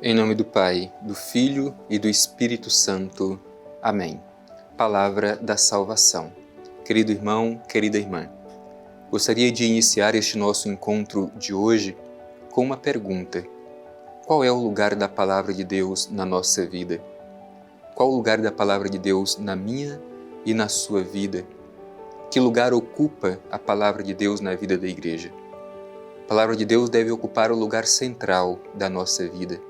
Em nome do Pai, do Filho e do Espírito Santo. Amém. Palavra da salvação. Querido irmão, querida irmã, gostaria de iniciar este nosso encontro de hoje com uma pergunta. Qual é o lugar da Palavra de Deus na nossa vida? Qual o lugar da Palavra de Deus na minha e na sua vida? Que lugar ocupa a Palavra de Deus na vida da Igreja? A Palavra de Deus deve ocupar o lugar central da nossa vida.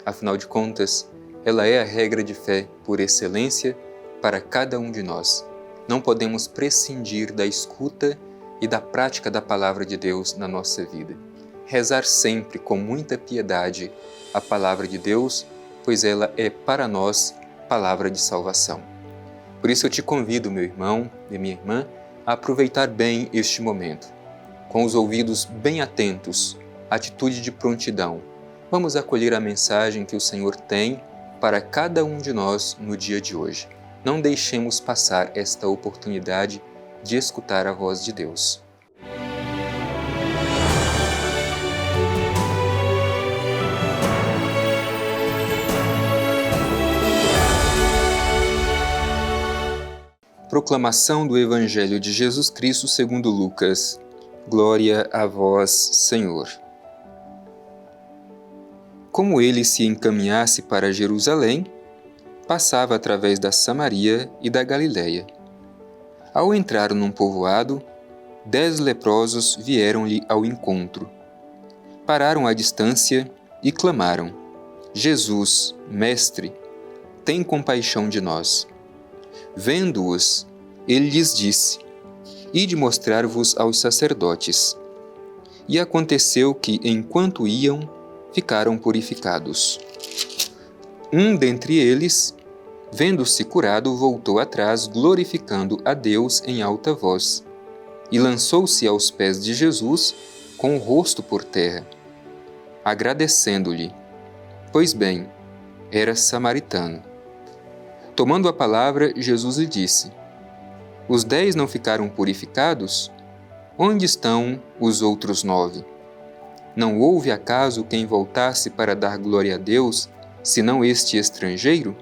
Afinal de contas, ela é a regra de fé por excelência para cada um de nós. Não podemos prescindir da escuta e da prática da Palavra de Deus na nossa vida. Rezar sempre com muita piedade a Palavra de Deus, pois ela é para nós palavra de salvação. Por isso eu te convido, meu irmão e minha irmã, a aproveitar bem este momento. Com os ouvidos bem atentos, atitude de prontidão, vamos acolher a mensagem que o Senhor tem para cada um de nós no dia de hoje. Não deixemos passar esta oportunidade de escutar a voz de Deus. Proclamação do Evangelho de Jesus Cristo segundo Lucas. Glória a vós, Senhor. Como ele se encaminhasse para Jerusalém, passava através da Samaria e da Galiléia. Ao entrar num povoado, 10 leprosos vieram-lhe ao encontro. Pararam à distância e clamaram: Jesus, Mestre, tem compaixão de nós. Vendo-os, ele lhes disse: Ide mostrar-vos aos sacerdotes. E aconteceu que, enquanto iam, ficaram purificados. Um dentre eles, vendo-se curado, voltou atrás, glorificando a Deus em alta voz, e lançou-se aos pés de Jesus, com o rosto por terra, agradecendo-lhe. Pois bem, era samaritano. Tomando a palavra, Jesus lhe disse: Os 10 não ficaram purificados? Onde estão os outros 9? Não houve acaso quem voltasse para dar glória a Deus, senão este estrangeiro?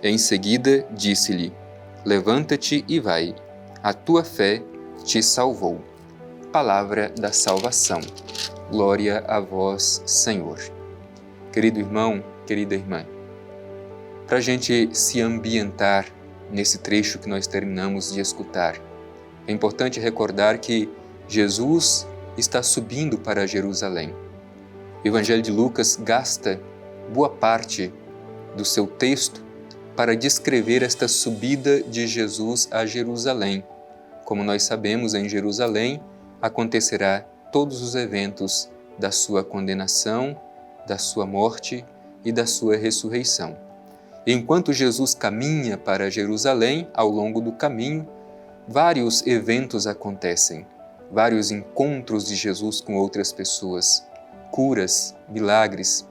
Em seguida disse-lhe: Levanta-te e vai, a tua fé te salvou. Palavra da salvação. Glória a vós, Senhor. Querido irmão, querida irmã, para a gente se ambientar nesse trecho que nós terminamos de escutar, é importante recordar que Jesus está subindo para Jerusalém. O Evangelho de Lucas gasta boa parte do seu texto para descrever esta subida de Jesus a Jerusalém. Como nós sabemos, em Jerusalém acontecerá todos os eventos da sua condenação, da sua morte e da sua ressurreição. Enquanto Jesus caminha para Jerusalém, ao longo do caminho, vários eventos acontecem. Vários encontros de Jesus com outras pessoas, curas, milagres,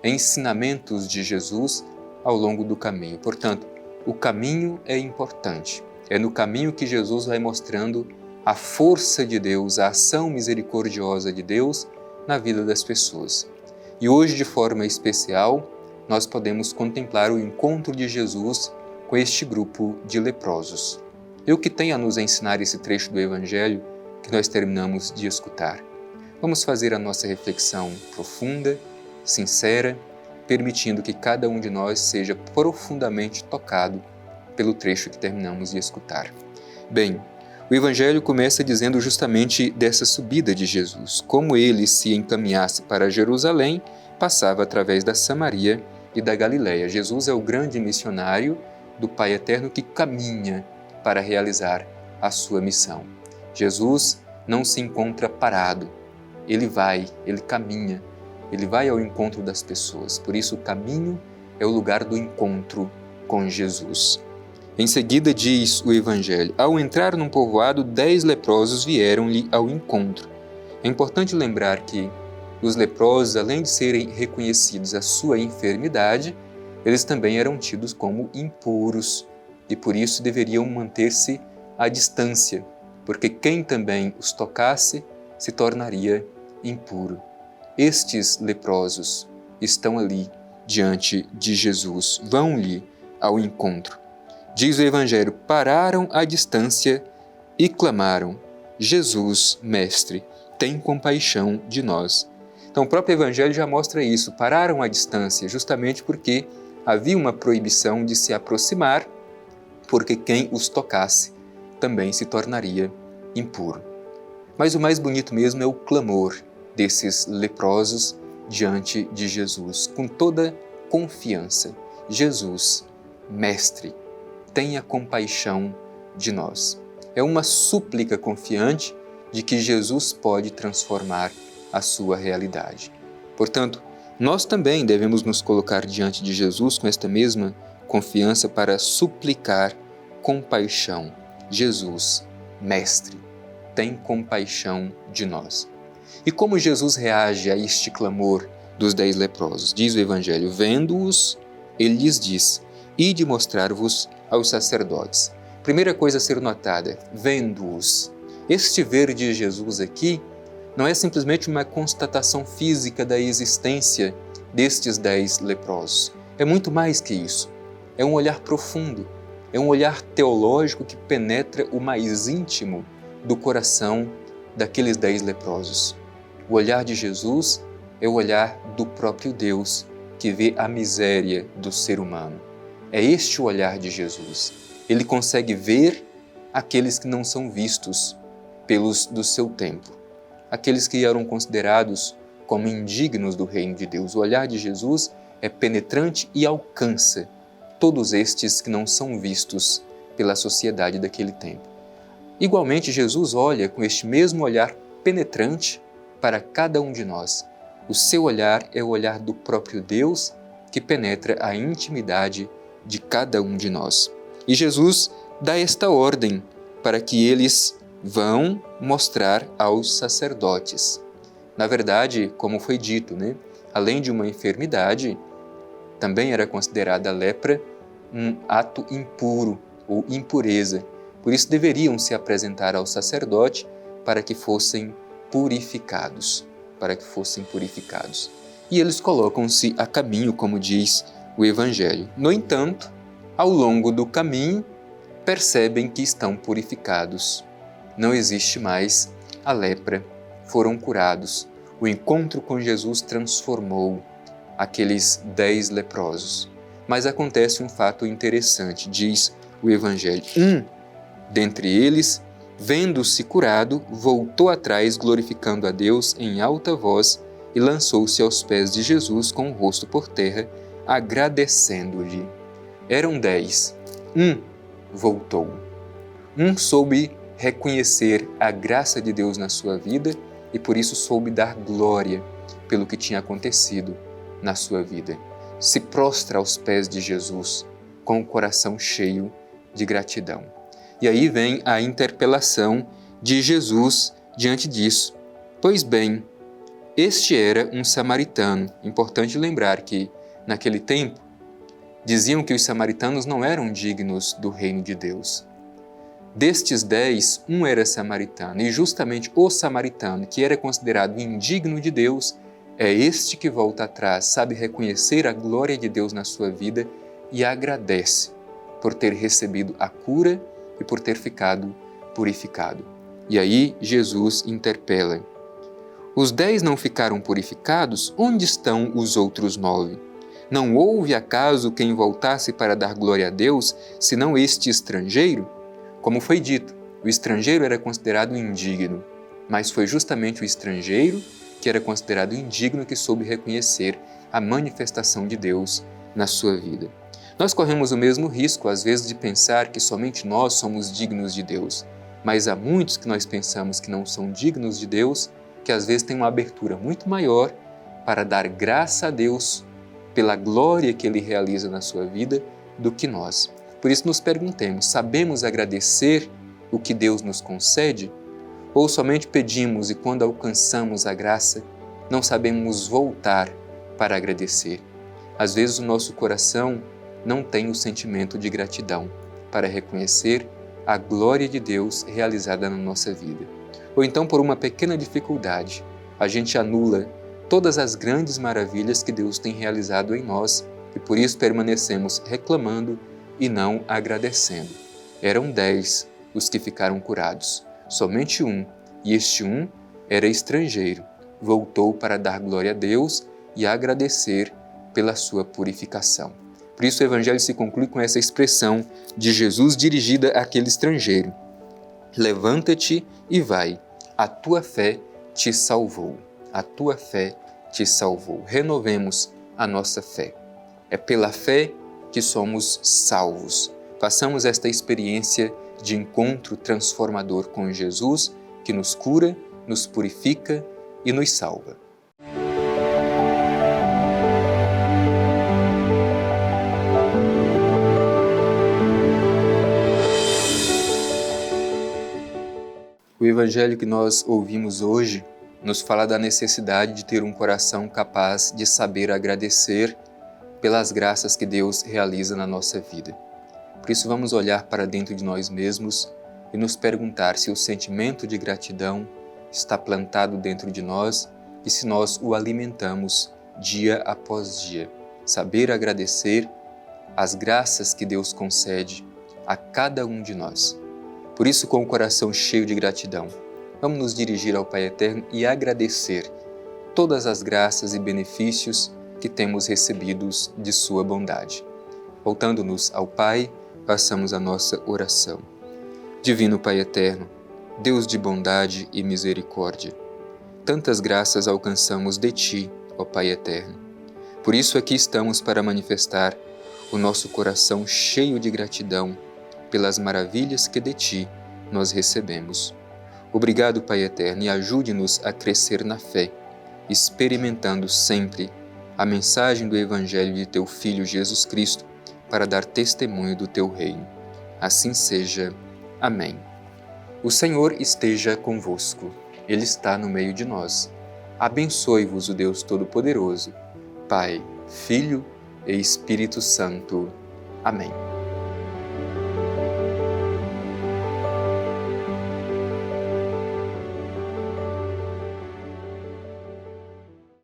ensinamentos de Jesus ao longo do caminho. Portanto, o caminho é importante. É no caminho que Jesus vai mostrando a força de Deus, a ação misericordiosa de Deus na vida das pessoas. E hoje, de forma especial, nós podemos contemplar o encontro de Jesus com este grupo de leprosos. E o que tem a nos ensinar esse trecho do Evangelho que nós terminamos de escutar? Vamos fazer a nossa reflexão profunda, sincera, permitindo que cada um de nós seja profundamente tocado pelo trecho que terminamos de escutar. Bem, o Evangelho começa dizendo justamente dessa subida de Jesus. Como ele se encaminhasse para Jerusalém, passava através da Samaria e da Galiléia. Jesus é o grande missionário do Pai Eterno que caminha para realizar a sua missão. Jesus não se encontra parado, ele vai, ele caminha, ele vai ao encontro das pessoas. Por isso o caminho é o lugar do encontro com Jesus. Em seguida diz o Evangelho: ao entrar num povoado, 10 leprosos vieram-lhe ao encontro. É importante lembrar que os leprosos, além de serem reconhecidos a sua enfermidade, eles também eram tidos como impuros e por isso deveriam manter-se à distância, porque quem também os tocasse se tornaria impuro. Estes leprosos estão ali diante de Jesus, vão-lhe ao encontro. Diz o Evangelho, pararam à distância e clamaram: Jesus, Mestre, tem compaixão de nós. Então o próprio Evangelho já mostra isso, pararam à distância, justamente porque havia uma proibição de se aproximar, porque quem os tocasse também se tornaria impuro. Mas o mais bonito mesmo é o clamor desses leprosos diante de Jesus, com toda confiança: Jesus, Mestre, tenha compaixão de nós. É uma súplica confiante de que Jesus pode transformar a sua realidade. Portanto, nós também devemos nos colocar diante de Jesus com esta mesma confiança para suplicar compaixão. Jesus, Mestre, tem compaixão de nós. E como Jesus reage a este clamor dos 10 leprosos? Diz o Evangelho, vendo-os, ele lhes diz: ide mostrar-vos aos sacerdotes. Primeira coisa a ser notada, vendo-os. Este ver de Jesus aqui não é simplesmente uma constatação física da existência destes 10 leprosos. É muito mais que isso. É um olhar profundo, é um olhar teológico que penetra o mais íntimo do coração daqueles 10 leprosos. O olhar de Jesus é o olhar do próprio Deus, que vê a miséria do ser humano. É este o olhar de Jesus. Ele consegue ver aqueles que não são vistos pelos do seu tempo, aqueles que eram considerados como indignos do reino de Deus. O olhar de Jesus é penetrante e alcança todos estes que não são vistos pela sociedade daquele tempo. Igualmente, Jesus olha com este mesmo olhar penetrante para cada um de nós. O seu olhar é o olhar do próprio Deus que penetra a intimidade de cada um de nós. E Jesus dá esta ordem para que eles vão mostrar aos sacerdotes. Na verdade, como foi dito, além de uma enfermidade, também era considerada a lepra um ato impuro ou impureza. Por isso deveriam se apresentar ao sacerdote para que fossem purificados. E eles colocam-se a caminho, como diz o Evangelho. No entanto, ao longo do caminho, percebem que estão purificados. Não existe mais a lepra, foram curados. O encontro com Jesus transformou aqueles 10 leprosos. Mas acontece um fato interessante, diz o Evangelho. Dentre eles, vendo-se curado, voltou atrás glorificando a Deus em alta voz e lançou-se aos pés de Jesus com o rosto por terra, agradecendo-lhe. Eram 10. Voltou. Soube reconhecer a graça de Deus na sua vida e por isso soube dar glória pelo que tinha acontecido na sua vida. Se prostra aos pés de Jesus com o coração cheio de gratidão. E aí vem a interpelação de Jesus diante disso. Pois bem, este era um samaritano. Importante lembrar que, naquele tempo, diziam que os samaritanos não eram dignos do reino de Deus. Destes 10, um era samaritano, e justamente o samaritano, que era considerado indigno de Deus, é este que volta atrás, sabe reconhecer a glória de Deus na sua vida e agradece por ter recebido a cura e por ter ficado purificado. E aí Jesus interpela: os 10 não ficaram purificados? Onde estão os outros 9? Não houve acaso quem voltasse para dar glória a Deus, senão este estrangeiro? Como foi dito, o estrangeiro era considerado indigno, mas foi justamente o estrangeiro que era considerado indigno que soube reconhecer a manifestação de Deus na sua vida. Nós corremos o mesmo risco, às vezes, de pensar que somente nós somos dignos de Deus, mas há muitos que nós pensamos que não são dignos de Deus, que às vezes têm uma abertura muito maior para dar graça a Deus pela glória que Ele realiza na sua vida do que nós. Por isso nos perguntemos, sabemos agradecer o que Deus nos concede? Ou somente pedimos e quando alcançamos a graça, não sabemos voltar para agradecer? Às vezes o nosso coração não tem o sentimento de gratidão para reconhecer a glória de Deus realizada na nossa vida. Ou então, por uma pequena dificuldade, a gente anula todas as grandes maravilhas que Deus tem realizado em nós e por isso permanecemos reclamando e não agradecendo. Eram 10 os que ficaram curados, somente um, e este um era estrangeiro, voltou para dar glória a Deus e agradecer pela sua purificação. Por isso o Evangelho se conclui com essa expressão de Jesus dirigida àquele estrangeiro: levanta-te e vai, a tua fé te salvou. A tua fé te salvou. Renovemos a nossa fé. É pela fé que somos salvos. Façamos esta experiência de encontro transformador com Jesus, que nos cura, nos purifica e nos salva. O Evangelho que nós ouvimos hoje nos fala da necessidade de ter um coração capaz de saber agradecer pelas graças que Deus realiza na nossa vida. Por isso vamos olhar para dentro de nós mesmos e nos perguntar se o sentimento de gratidão está plantado dentro de nós e se nós o alimentamos dia após dia. Saber agradecer as graças que Deus concede a cada um de nós. Por isso, com o coração cheio de gratidão, vamos nos dirigir ao Pai Eterno e agradecer todas as graças e benefícios que temos recebidos de Sua bondade. Voltando-nos ao Pai, façamos a nossa oração. Divino Pai Eterno, Deus de bondade e misericórdia, tantas graças alcançamos de Ti, ó Pai Eterno. Por isso aqui estamos para manifestar o nosso coração cheio de gratidão pelas maravilhas que de Ti nós recebemos. Obrigado, Pai Eterno, e ajude-nos a crescer na fé, experimentando sempre a mensagem do Evangelho de Teu Filho Jesus Cristo, para dar testemunho do Teu reino. Assim seja. Amém. O Senhor esteja convosco. Ele está no meio de nós. Abençoe-vos o Deus Todo-Poderoso, Pai, Filho e Espírito Santo. Amém.